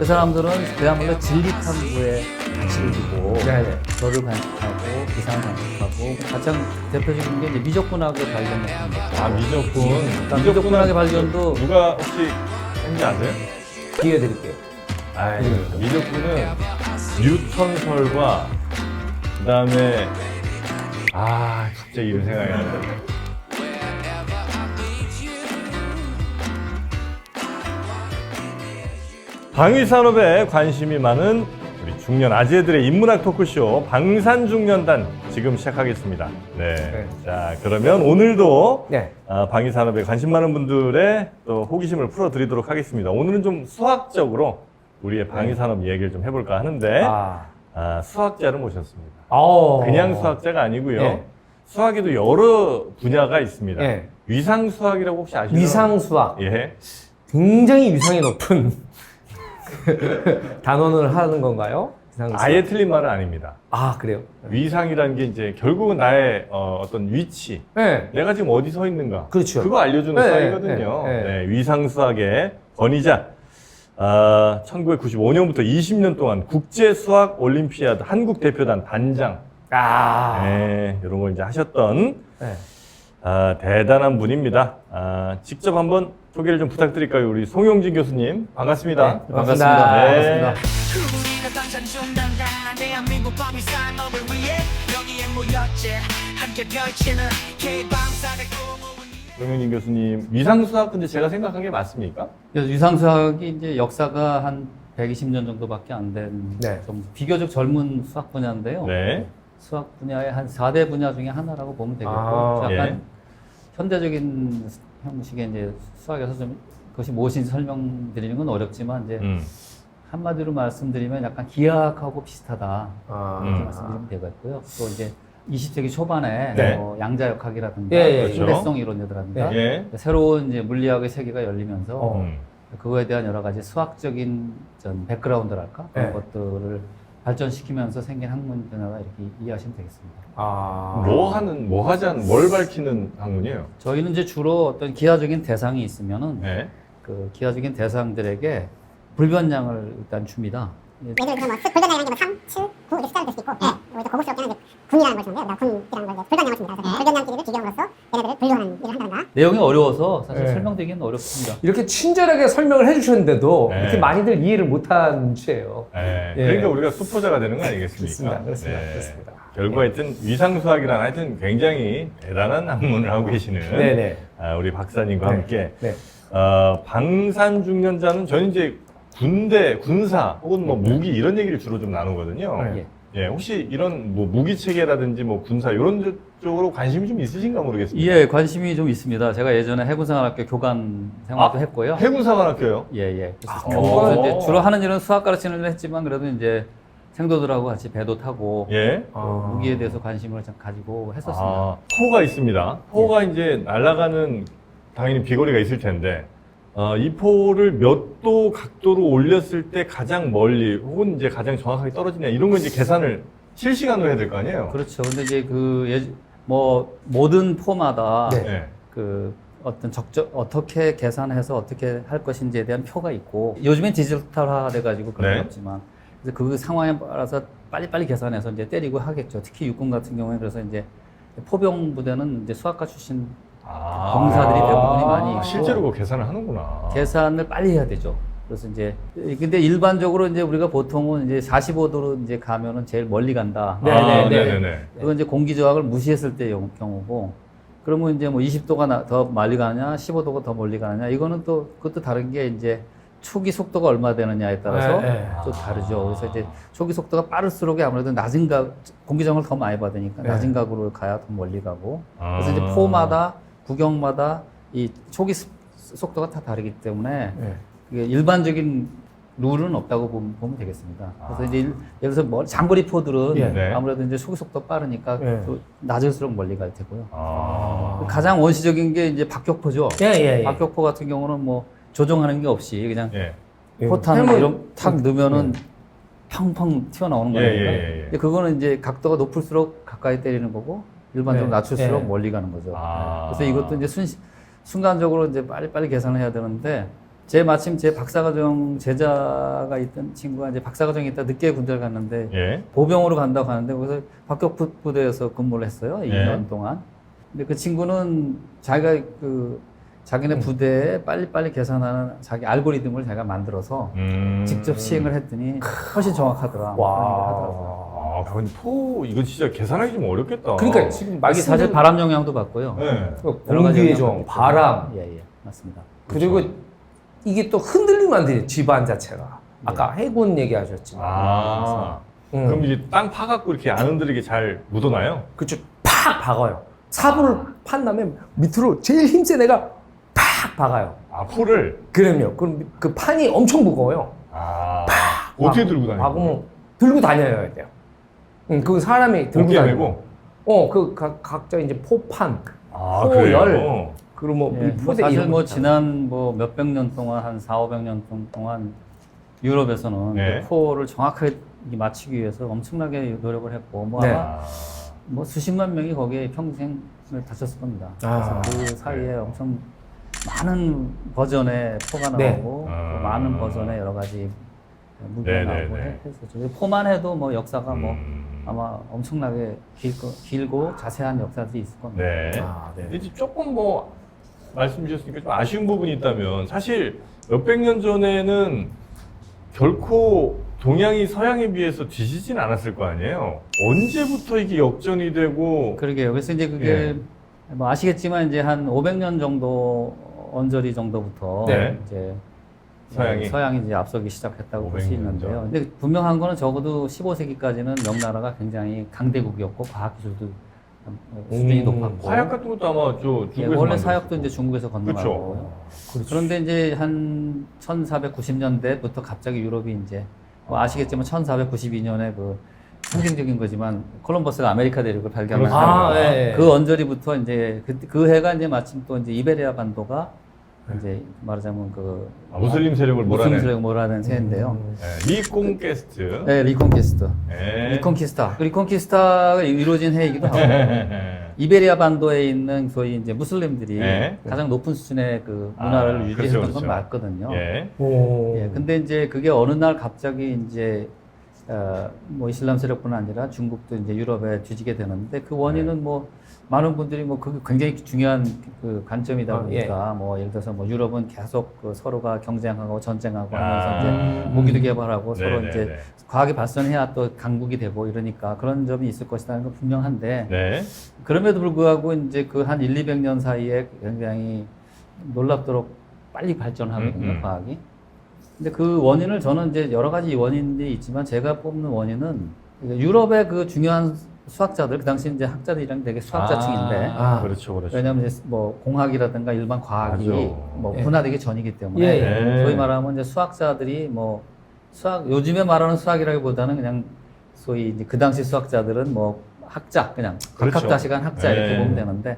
그 사람들은 그야말로 진리탐구에 관심을 두고 저를 간직하고 이상을 간직하고 가장 대표적인 게 이제 미적분학의 발견 같은 거. 아, 미적분. 미적분학의 발견도 누가 혹시 했는지 아세요? 기회 드릴게요. 미적분은 뉴턴설과 그다음에 갑자기 이름 생각이 안 나요. 방위산업에 관심이 많은 우리 중년 아재들의 인문학 토크쇼 방산중년단 지금 시작하겠습니다. 네. 자, 그러면 오늘도 방위산업에 관심 많은 분들의 또 호기심을 풀어드리도록 하겠습니다. 오늘은 좀 수학적으로 우리의 방위산업 이야기를 좀 해볼까 하는데 수학자를 모셨습니다. 그냥 수학자가 아니고요. 수학에도 여러 분야가 있습니다. 위상수학이라고 혹시 아시나요? 위상수학. 예. 굉장히 위상이 높은 단원을 하는 건가요? 위상수학? 아예 틀린 말은 아닙니다. 아, 그래요? 위상이라는 게 이제 결국은 나의 어떤 위치, 내가 지금 어디 서 있는가, 그렇죠. 그거 알려주는 수학이거든요. 위상수학의 권위자. 1995년부터 20년 동안 국제수학 올림피아드 한국 대표단 단장, 이런 걸 이제 하셨던 대단한 분입니다. 직접 한번 소개를 좀 부탁드릴까요? 우리 송영진 교수님, 반갑습니다. 반갑습니다. 네. 반갑습니다. 대한민국 방위산업을 위해 여기에 모였지 함께 펼치는 K방산의 꿈을 송영진 교수님, 위상수학 근데 제가 생각한 게 맞습니까? 위상수학이 이제 역사가 한 120년 정도밖에 안 된 좀 비교적 젊은 수학 분야인데요. 네. 수학 분야의 한 4대 분야 중에 하나라고 보면 되겠고 약간 현대적인 형식의 이제 수학에서 좀 그것이 무엇인지 설명드리는 건 어렵지만 이제 한마디로 말씀드리면 약간 기하학하고 비슷하다 이렇게 말씀드리면 되겠고요. 또 이제 20세기 초반에 양자역학이라든가 일회성 이론이라든가 새로운 이제 물리학의 세계가 열리면서 그거에 대한 여러 가지 수학적인 전 백그라운드랄까 그런 것들을 발전시키면서 생긴 학문 분야가 이렇게 이해하시면 되겠습니다. 뭘 밝히는 학문이에요? 저희는 이제 주로 어떤 기하적인 대상이 있으면은 그 기하적인 대상들에게 불변량을 일단 줍니다. 예를 들어서 뭐 불변량이라는 게 3, 7, 9 이렇게 숫자를 될 수도 있고 또 고급스럽게는 이제 군이라는 걸 주는데요. 군이라는 걸 불변량을 줍니다. 그래서 불변량끼리를 비교함으로써 얘네들을 분류하는 일을 한단다. 내용이 어려워서 사실 설명드리기는 어렵습니다. 이렇게 친절하게 설명을 해주셨는데도 이렇게 많이들 이해를 못한 죄예요. 그러니까 우리가 수포자가 되는 거 아니겠습니까? 그렇습니다. 결국 하여튼 위상수학이란 하여튼 굉장히 대단한 학문을 하고 계시는 우리 박사님과 함께 방산중년자는 저는 이제 군대, 군사 혹은 뭐 무기 이런 얘기를 주로 좀 나누거든요. 혹시 이런 뭐 무기 체계라든지 뭐 군사 이런 쪽으로 관심이 좀 있으신가 모르겠습니다. 예, 관심이 좀 있습니다. 제가 예전에 해군사관학교 교관 생활도 했고요. 해군사관학교요? 예. 그래서 이제 주로 하는 일은 수학 가르치는 일을 했지만 그래도 이제 생도들하고 같이 배도 타고 무기에 대해서 관심을 좀 가지고 했었습니다. 포가 있습니다. 포가 이제 날아가는 당연히 비거리가 있을 텐데 이 포를 몇 도 각도로 올렸을 때 가장 멀리 혹은 이제 가장 정확하게 떨어지냐 이런 거 이제 계산을 실시간으로 해야 될 거 아니에요? 그렇죠. 근데 이제 모든 포마다 그 어떤 어떻게 계산해서 어떻게 할 것인지에 대한 표가 있고 요즘엔 디지털화 돼가지고 그런 게 없지만 그래서 그 상황에 따라서 빨리빨리 계산해서 이제 때리고 하겠죠. 특히 육군 같은 경우에 그래서 이제 포병 부대는 이제 수학과 출신 병사들이 대부분이 많이 있고 실제로 그 계산을 하는구나. 계산을 빨리 해야 되죠. 그래서 이제 근데 일반적으로 이제 우리가 보통은 이제 45도로 이제 가면은 제일 멀리 간다. 그건 이제 공기 저항을 무시했을 때 경우고 그러면 이제 뭐 20도가 더 멀리 가느냐, 15도가 더 멀리 가느냐 이거는 또 그것도 다른 게 이제 초기 속도가 얼마 되느냐에 따라서 또 다르죠. 그래서 이제 초기 속도가 빠를수록 아무래도 낮은 공기 저항을 더 많이 받으니까 낮은 각으로 가야 더 멀리 가고 그래서 이제 포마다 구경마다 이 초기 속도가 다 다르기 때문에 이게 일반적인 룰은 없다고 보면 되겠습니다. 그래서 이제 예를 들어서 장거리 포들은 아무래도 이제 초기 속도 빠르니까 낮을수록 멀리 갈 테고요. 가장 원시적인 게 이제 박격포죠. 박격포 같은 경우는 뭐 조종하는 게 없이 그냥 포탄을 이런 탁 넣으면은 팡팡 튀어나오는 거니까. 근데 그거는 이제 각도가 높을수록 가까이 때리는 거고 일반적으로 낮출수록 멀리 가는 거죠. 그래서 이것도 이제 순간적으로 이제 빨리빨리 계산을 해야 되는데 마침 제 박사과정 제자가 있던 친구가 이제 박사과정에 있다 늦게 군대를 갔는데 예. 보병으로 간다고 하는데 거기서 박격 부대에서 근무를 했어요. 2년 동안. 근데 그 친구는 자기가 자기네 부대에 빨리빨리 계산하는 자기 알고리즘을 자기가 만들어서 직접 시행을 했더니 훨씬 정확하더라. 그런 얘기를 하더라고요. 아, 근데 이거 진짜 계산하기 좀 어렵겠다. 그러니까 지금 여기 사실 바람 영향도 받고요. 네. 여러 가지 공기의 영향을 정, 받기 바람, 때문에. 예, 맞습니다. 그리고 이게 또 흔들리면 안 돼요, 집안 자체가. 아까 해군 얘기하셨지만. 아, 그럼 이제 땅 파갖고 이렇게 안 흔들리게 잘 묻어놔요? 그쵸, 팍 박아요. 사부를 판 다음에 밑으로 제일 힘센 애가 팍 박아요. 아, 포를? 그럼요. 그럼 그 판이 엄청 무거워요. 아, 어떻게 들고 다니는 거예요? 박으면 들고 다녀야 돼요. 그 사람이 들고 어깨에 다니고. 메고? 각자 이제 포판, 아, 포열, 그래요? 그리고 뭐 예, 포대 사실 이런 뭐 거 지난 뭐 몇백 년 동안 한 4,500년 동안 유럽에서는 네. 그 포를 정확하게 맞추기 위해서 엄청나게 노력을 했고 뭐 네. 아마 뭐 수십만 명이 거기에 평생을 바쳤을 겁니다. 아, 그래서 그 사이에 엄청 많은 버전의 포가 네. 나오고 아. 또 많은 버전의 여러 가지 무기가 네, 나오고 네, 네. 했었죠. 포만 해도 뭐 역사가 뭐 음. 아마 엄청나게 길고 자세한 역사들이 있을 겁니다. 네. 아, 네. 근데 이제 조금 뭐 말씀 주셨으니까 좀 아쉬운 부분이 있다면 사실 몇백 년 전에는 결코 동양이 서양에 비해서 뒤지진 않았을 거 아니에요. 언제부터 이게 역전이 되고 그러게요. 그래서 이제 그게 예. 뭐 아시겠지만 이제 한 500년 정도 언저리 정도부터 네. 이제 서양이 이제 앞서기 시작했다고 볼 수 500년 있는데요. 전. 근데 분명한 거는 적어도 15세기까지는 명나라가 굉장히 강대국이었고 과학기술도 수준이 높았고 화약 같은 것도 아마 저 예, 중국에서 원래 만들었고. 사역도 이제 중국에서 건너가고요. 그렇죠. 그런데 이제 한 1490년대부터 갑자기 유럽이 이제 뭐 아시겠지만 1492년에 그 상징적인 거지만 콜럼버스가 아메리카 대륙을 발견한 그렇습니다. 네. 그 언저리부터 이제 그 해가 이제 마침 또 이제 이베리아 반도가 이제 말하자면 무슬림 세력을 몰아낸 무슬림 세력을 몰아낸 세인데요. 리콘캐스트. 네, 리콘키스트. 네. 리콘키스타. 그 리콘키스타가 이루어진 해이기도 하고 이베리아 반도에 있는 소위 이제 무슬림들이 네. 가장 높은 수준의 그 문화를 유지했던 그렇죠, 건 그렇죠. 맞거든요. 예. 예, 근데 이제 그게 어느 날 갑자기 이제 뭐 이슬람 세력뿐 아니라 중국도 이제 유럽에 뒤지게 되는데 그 원인은 뭐 많은 분들이 뭐 그게 굉장히 중요한 그 관점이다 보니까 뭐 예를 들어서 뭐 유럽은 계속 그 서로가 경쟁하고 전쟁하고 하면서 이제 무기도 개발하고 서로 네네네. 이제 과학이 발전해야 또 강국이 되고 이러니까 그런 점이 있을 것이라는 건 분명한데 네. 그럼에도 불구하고 이제 그 한 1-200년 사이에 굉장히 놀랍도록 빨리 발전하거든요, 과학이. 근데 그 원인을 저는 이제 여러 가지 원인들이 있지만 제가 뽑는 원인은 유럽의 그 중요한 수학자들, 그 당시 이제 학자들이랑 되게 수학자층인데 그렇죠, 그렇죠. 왜냐하면 이제 뭐 공학이라든가 일반 과학이 맞아. 뭐 예. 분화되기 전이기 때문에 예, 예. 소위 말하면 이제 수학자들이 뭐 요즘에 말하는 수학이라기보다는 그냥 소위 이제 그 당시 수학자들은 뭐 학자 그냥 그렇죠. 학자시간 학자 이렇게 예. 보면 되는데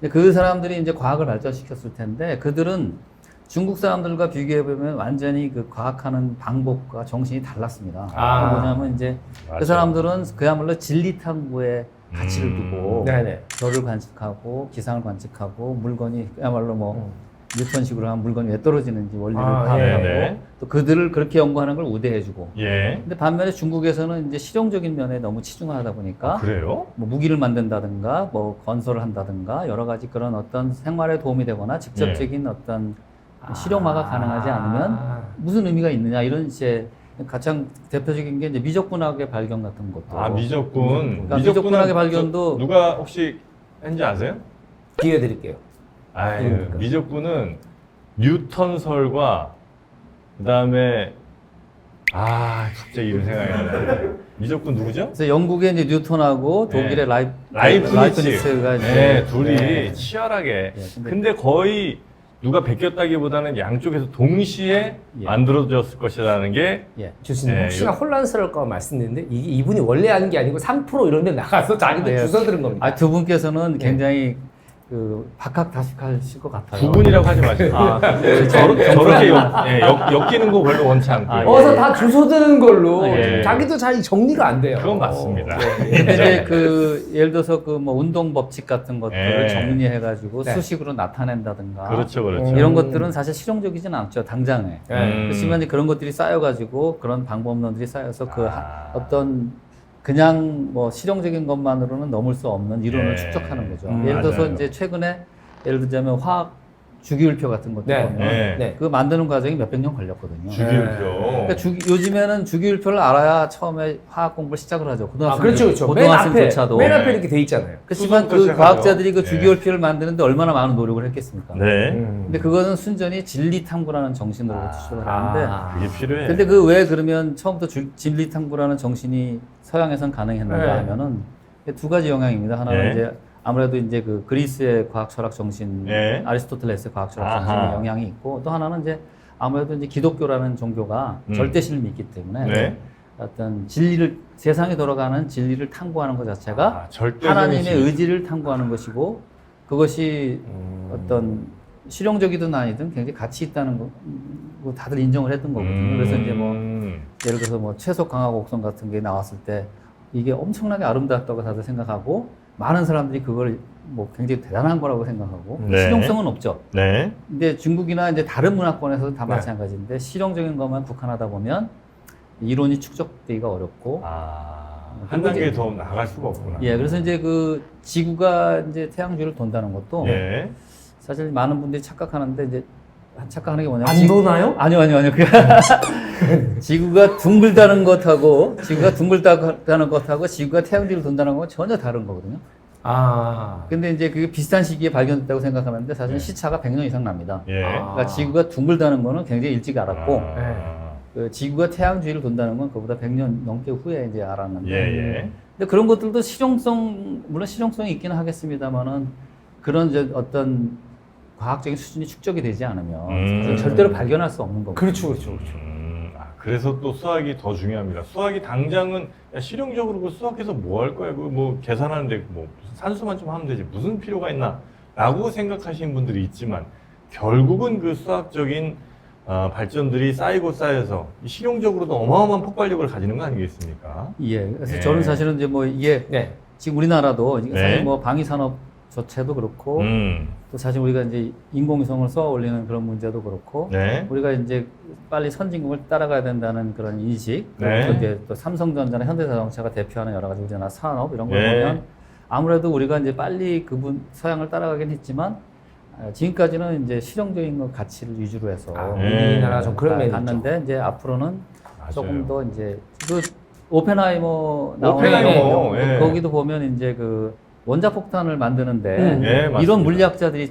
근데 그 사람들이 이제 과학을 발전시켰을 텐데 그들은 중국 사람들과 비교해 보면 완전히 그 과학하는 방법과 정신이 달랐습니다. 아. 뭐냐면 이제 맞아. 그 사람들은 그야말로 진리 탐구에 가치를 두고 네네. 별을 관측하고 기상을 관측하고 물건이 그야말로 뭐 뉴턴식으로 하면 물건이 왜 떨어지는지 원리를 파악하고 네네. 또 그들을 그렇게 연구하는 걸 우대해주고. 예. 근데 반면에 중국에서는 이제 실용적인 면에 너무 치중하다 보니까 그래요? 뭐 무기를 만든다든가 뭐 건설을 한다든가 여러 가지 그런 어떤 생활에 도움이 되거나 직접적인 어떤 실용화가 가능하지 않으면 무슨 의미가 있느냐 이런 이제 가장 대표적인 게 이제 미적분학의 발견 같은 것도. 미적분. 그러니까 미적분학의 발견도 누가 혹시 했는지 아세요? 기회 드릴게요. 아유, 미적분은 뉴턴설과 그다음에 갑자기 이름 생각이 안 나네. 미적분 누구죠? 그래서 영국의 이제 뉴턴하고 독일의 라이프니츠가 이제 둘이 치열하게. 근데 근데 거의 누가 베꼈다기보다는 양쪽에서 동시에 만들어졌을 것이라는 게 교수님 네, 혹시나 혼란스러울까 말씀드리는데 이분이 원래 하는 게 아니고 3% 이런 데 나가서 자기들 주워 들은 겁니다. 두 분께서는 굉장히 그 박학다식하실 것 같아요. 구분이라고 하지 마세요. 저렇게 엮이는 거 별로 원치 않고요. 어서 다 주소 드는 걸로 예. 자기도 잘 정리가 안 돼요. 그건 맞습니다. 근데 이제 그 예를 들어서 그 뭐 운동 법칙 같은 것들을 예. 정리해가지고 네. 수식으로 나타낸다든가 그렇죠, 그렇죠. 이런 것들은 사실 실용적이진 않죠 당장에. 네. 그렇지만 이제 그런 것들이 쌓여가지고 그런 방법론들이 쌓여서 그 아. 어떤 그냥 뭐 실용적인 것만으로는 넘을 수 없는 이론을 예. 축적하는 거죠. 예를 들어서 맞아요. 이제 최근에 예를 들자면 화학 주기율표 같은 것들 네. 보면 네. 네. 그거 만드는 과정이 몇백 년 걸렸거든요. 주기율표. 그러니까 요즘에는 주기율표를 알아야 처음에 화학 공부를 시작을 하죠. 고등학생, 그렇죠, 그렇죠. 맨 앞에 고등학생조차도. 맨 앞에 이렇게 돼 있잖아요. 그렇지만 수능부터 그 시작하죠. 과학자들이 그 예. 주기율표를 만드는데 얼마나 많은 노력을 했겠습니까? 네. 근데 그거는 순전히 진리 탐구라는 정신으로 추출을 하는데 그게 필요해. 근데 그 왜 그러면 처음부터 진리 탐구라는 정신이 서양에선 가능했는가 네. 하면은 두 가지 영향입니다. 하나는 네. 이제 아무래도 이제 그 그리스의 과학 철학 정신, 네. 아리스토텔레스의 과학 철학 아하. 정신의 영향이 있고 또 하나는 이제 아무래도 이제 기독교라는 종교가 절대신을 믿기 때문에 네. 어떤 진리를 세상에 돌아가는 진리를 탐구하는 것 자체가 절대적인 하나님의 진리. 의지를 탐구하는 것이고 그것이 어떤 실용적이든 아니든 굉장히 가치 있다는 거 다들 인정을 했던 거거든요. 그래서 이제 뭐 예를 들어서 뭐 채소 강화 곡선 같은 게 나왔을 때 이게 엄청나게 아름답다고 다들 생각하고 많은 사람들이 그걸 뭐 굉장히 대단한 거라고 생각하고 네. 실용성은 없죠. 네. 근데 중국이나 이제 다른 문화권에서도 다 네. 마찬가지인데 실용적인 것만 국한하다 보면 이론이 축적되기가 어렵고 한 단계 더 나갈 수가 없구나. 예, 그래서 이제 그 지구가 이제 태양주를 돈다는 것도 예. 사실 많은 분들이 착각하는데 이제 착각하는 게 뭐냐면 안 도나요? 아니요. 지구가 둥글다는 것하고 지구가 태양주를 돈다는 건 전혀 다른 거거든요. 근데 이제 그게 비슷한 시기에 발견됐다고 생각하는데 사실 시차가 100년 이상 납니다. 예. 그러니까 지구가 둥글다는 거는 굉장히 일찍 알았고 아. 그 지구가 태양 주위를 돈다는 건 그보다 100년 넘게 후에 이제 알았는데. 예. 근데 그런 것들도 물론 실용성이 있기는 하겠습니다만은 그런 이제 어떤 과학적인 수준이 축적이 되지 않으면 사실 절대로 발견할 수 없는 거고. 그렇죠. 그래서 또 수학이 더 중요합니다. 수학이 당장은 야, 실용적으로 그 수학해서 뭐 할 거야? 그 뭐 계산하는데 뭐 무슨 산수만 좀 하면 되지 무슨 필요가 있나?라고 생각하시는 분들이 있지만 결국은 그 수학적인 발전들이 쌓이고 쌓여서 실용적으로도 어마어마한 폭발력을 가지는 거 아니겠습니까? 예. 그래서 네. 저는 사실은 이제 뭐 이게 네. 지금 우리나라도 네. 사실 뭐 방위산업 조체도 그렇고 또 사실 우리가 이제 인공위성을 쏘아 올리는 그런 문제도 그렇고 네. 우리가 이제 빨리 선진국을 따라가야 된다는 그런 인식 네. 또 이제 또 삼성전자나 현대자동차가 대표하는 여러 가지 우리나라 산업 이런 걸 네. 보면 아무래도 우리가 이제 빨리 서양을 따라가긴 했지만 지금까지는 이제 실용적인 것 가치를 위주로 해서 우리나라 좀 그런 면이 갔는데 이제 앞으로는 맞아요. 조금 더 이제 그 오펜하이머 나오는 오펜하이머, 예. 거기도 보면 이제 그 원자폭탄을 만드는데 예, 맞습니다. 이런 물리학자들이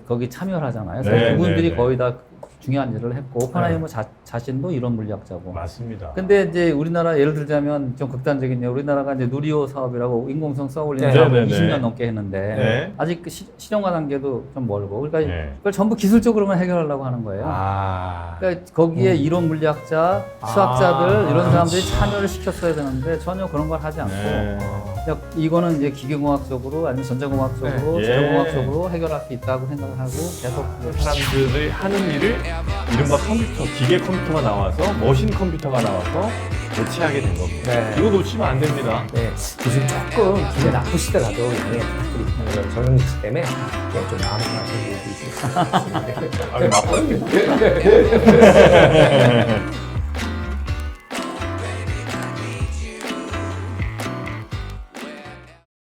거기 참여를 하잖아요. 그래서 네, 그분들이 네, 네. 거의 다 중요한 일을 했고 오펜하이머 자신도 이런 물리학자고. 맞습니다. 근데 이제 우리나라 예를 들자면 좀 극단적인 예 우리나라가 이제 누리호 사업이라고 인공성 쏘아올리는 네, 사업을 네, 네. 20년 넘게 했는데 네. 아직 그 실용화 단계도 좀 멀고 그러니까 네. 그걸 전부 기술적으로만 해결하려고 하는 거예요. 그러니까 거기에 이론 물리학자, 수학자들 이런 사람들이 참여를 시켰어야 되는데 전혀 그런 걸 하지 않고 네. 그냥 이거는 이제 기계공학적으로 아니면 전자공학적으로 네. 제로공학적으로 해결할 수 있다고 생각을 하고 계속 사람들이 하는 일을 이른바 컴퓨터, 기계 컴퓨터가 나와서 머신 컴퓨터가 나와서 대체하게 된 겁니다. 네. 이거 놓치면 안 됩니다. 네. 요즘 조금 기대 나쁘시더라도 이게 우리 정영진 씨 때문에 그냥 좀 마음을 하시는 분도 있을 수 있습니다. 아, 나빠요?